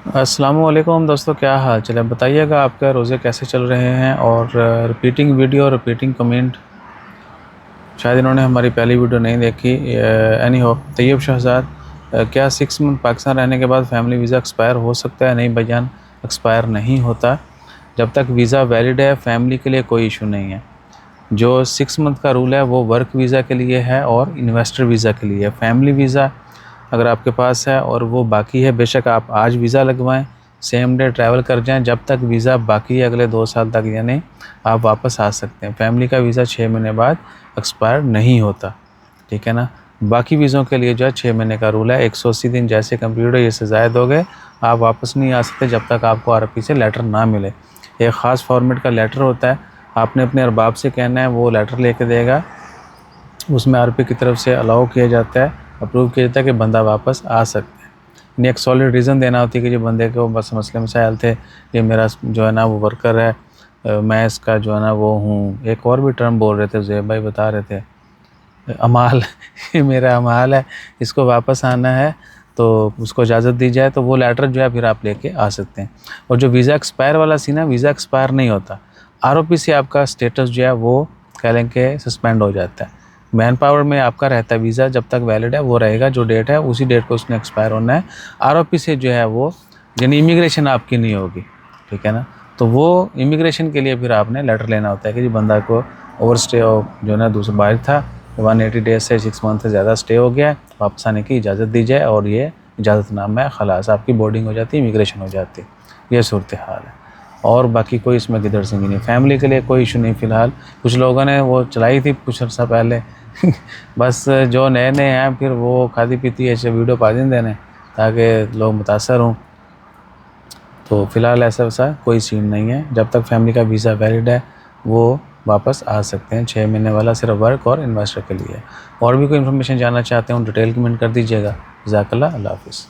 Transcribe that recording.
अस्सलाम वालेकुम दोस्तों, क्या हाल चाल है? बताइएगा आपके रोज़े कैसे चल रहे हैं। और रिपीटिंग वीडियो, रिपीटिंग कमेंट, शायद इन्होंने हमारी पहली वीडियो नहीं देखी। एनी हो, तैयब शहजाद, क्या 6 मंथ पाकिस्तान रहने के बाद फैमिली वीज़ा एक्सपायर हो सकता है? नहीं भाईजान, एक्सपायर नहीं होता। जब तक वीज़ा वैलिड है फैमिली के लिए कोई इशू नहीं है। जो 6 मंथ का रूल है वो वर्क वीज़ा के लिए है और इन्वेस्टर वीज़ा के लिए है। फैमिली वीज़ा अगर आपके पास है और वो बाकी है, बेशक आप आज वीज़ा लगवाएं, सेम डे ट्रैवल कर जाएं, जब तक वीज़ा बाकी है अगले 2 साल तक, यानी आप वापस आ सकते हैं। फैमिली का वीज़ा 6 महीने बाद एक्सपायर नहीं होता, ठीक है ना। बाकी वीज़ों के लिए जो है 6 महीने का रूल है। 180 दिन जैसे कंप्लीट हो, ये से ज़ायद हो गए, आप वापस नहीं आ सकते जब तक आपको आरपी से लेटर ना मिले। एक ख़ास फॉर्मेट का लेटर होता है, आपने अपने अरबाब से कहना है, वो लेटर लेके देगा। उसमें आरपी की तरफ से अलाउ किया जाता है, अप्रूव किया जाता है कि बंदा वापस आ सकता है। यानी एक सॉलिड रीज़न देना होती है कि जो बंदे को बस मसले मसाइल थे, ये मेरा जो है ना वो वर्कर है, मैं इसका जो है ना वो हूँ। एक और भी टर्म बोल रहे थे, ज़ुहैब भाई बता रहे थे, अमाल ये मेरा अमाल है, इसको वापस आना है तो उसको इजाज़त दी जाए, तो वो लेटर जो है फिर आप लेके आ सकते हैं। और जो वीज़ा एक्सपायर वाला सीन है, वीज़ा एक्सपायर नहीं होता। आरओपी से आपका स्टेटस जो है वो कह लें कि सस्पेंड हो जाता है। मैन पावर में आपका रहता है वीज़ा, जब तक वैलिड है वो रहेगा, जो डेट है उसी डेट को उसने एक्सपायर होना है। आरओपी से जो है वो यानी इमिग्रेशन आपकी नहीं होगी, ठीक है ना। तो वो इमिग्रेशन के लिए फिर आपने लेटर लेना होता है कि जी बंदा को ओवर स्टे जो है ना दूसरा बाहर था, 180 डेज से 6 मंथ से ज़्यादा स्टे हो गया है, वापस आने की इजाज़त दी जाए, और ये इजाज़तनामा है, खलास आपकी बोर्डिंग हो जाती है, इमिग्रेशन हो जाती है। ये सूरत हाल है, और बाकी कोई इसमें गिदड़ सिंगी नहीं। फैमिली के लिए कोई इशू नहीं फ़िलहाल। कुछ लोगों ने वो चलाई थी कुछ अर्सा पहले बस जो नए नए हैं फिर वो खाती पीती ऐसे वीडियो पा देने ताकि लोग मुतासर हों। तो फ़िलहाल ऐसा वैसा कोई सीन नहीं है। जब तक फैमिली का वीज़ा वैलिड है वो वापस आ सकते हैं। 6 महीने वाला सिर्फ वर्क और इन्वेस्टर के लिए है। और भी कोई इन्फॉर्मेशन जानना चाहते हो डिटेल कमेंट कर दीजिएगा। जज़ाकल्लाह, अल्लाह हाफ़िज़।